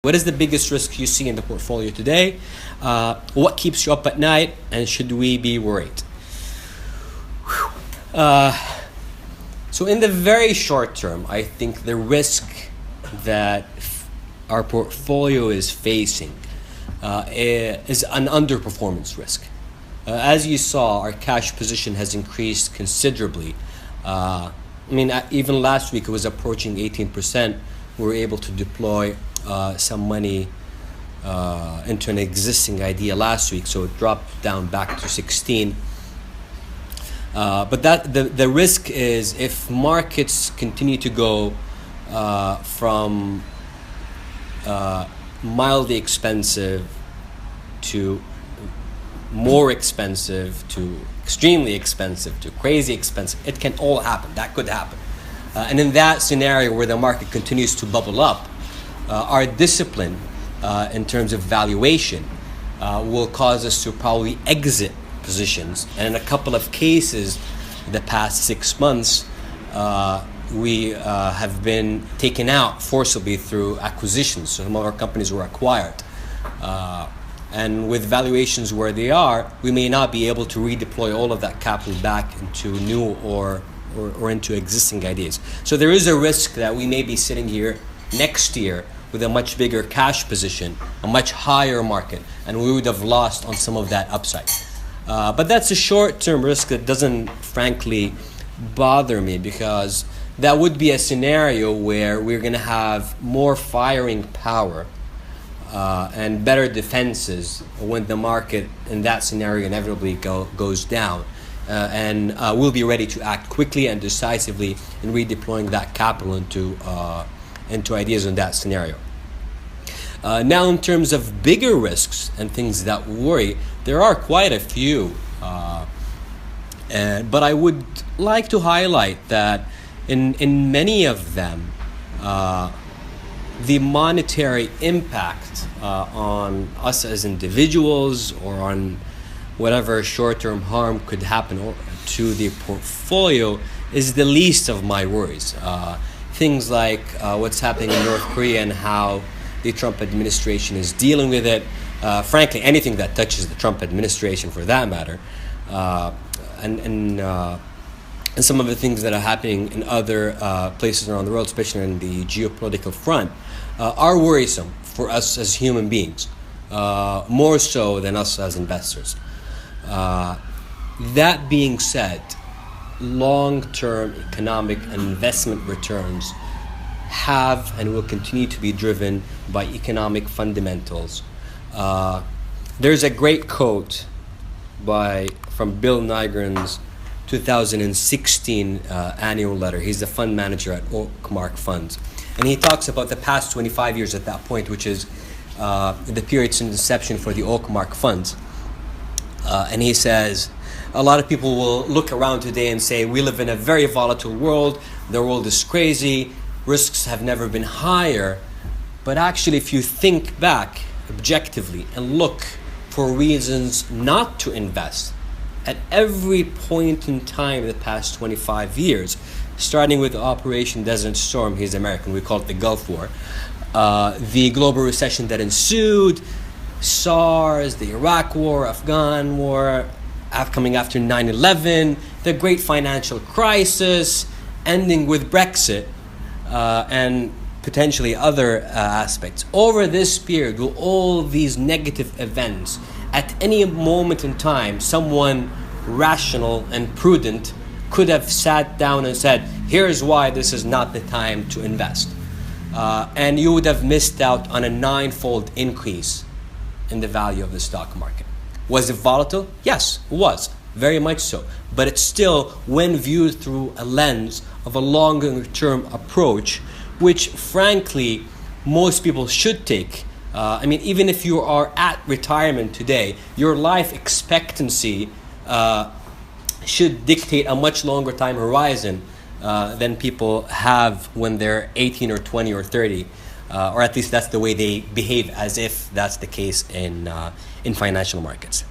What is the biggest risk you see in the portfolio today? What keeps you up at night? And should we be worried? So in the very short term, I think the risk that our portfolio is facing is an underperformance risk. As you saw, our cash position has increased considerably. Even last week it was approaching 18%. We were able to deploy some money into an existing idea last week, so it dropped down back to 16. But the risk is if markets continue to go from mildly expensive to more expensive to extremely expensive to crazy expensive, it can all happen. That could happen. And in that scenario where the market continues to bubble up, our discipline in terms of valuation will cause us to probably exit positions. And in a couple of cases, the past 6 months, we have been taken out forcibly through acquisitions. So some of our companies were acquired. And with valuations where they are, we may not be able to redeploy all of that capital back into new or into existing ideas. So there is a risk that we may be sitting here next year with a much bigger cash position, a much higher market, and we would have lost on some of that upside. But that's a short-term risk that doesn't, frankly, bother me, because that would be a scenario where we're going to have more firing power and better defenses when the market in that scenario inevitably goes down. And we'll be ready to act quickly and decisively in redeploying that capital into ideas in that scenario. Now, in terms of bigger risks and things that worry, there are quite a few. But I would like to highlight that in many of them, the monetary impact on us as individuals or on whatever short-term harm could happen to the portfolio is the least of my worries. Things like what's happening in North Korea and how the Trump administration is dealing with it. Frankly, anything that touches the Trump administration, for that matter, and some of the things that are happening in other places around the world, especially in the geopolitical front, are worrisome for us as human beings, more so than us as investors. That being said, long-term economic and investment returns have and will continue to be driven by economic fundamentals. There's a great quote from Bill Nygren's 2016 annual letter. He's the fund manager at Oakmark Funds. And he talks about the past 25 years at that point, which is the period since inception for the Oakmark Funds. And he says, a lot of people will look around today and say, we live in a very volatile world, the world is crazy, risks have never been higher. But actually, if you think back objectively and look for reasons not to invest, at every point in time in the past 25 years, starting with Operation Desert Storm, he's American, we call it the Gulf War, the global recession that ensued, SARS, the Iraq War, Afghan War, coming after 9/11, the great financial crisis, ending with Brexit, and potentially other aspects. Over this period, with all these negative events, at any moment in time, someone rational and prudent could have sat down and said, here's why this is not the time to invest. And you would have missed out on a 9-fold increase in the value of the stock market. Was it volatile? Yes, it was. Very much so. But it's still, when viewed through a lens of a longer-term approach, which, frankly, most people should take. Even if you are at retirement today, your life expectancy should dictate a much longer time horizon than people have when they're 18 or 20 or 30. Or at least that's the way they behave, as if that's the case in financial markets.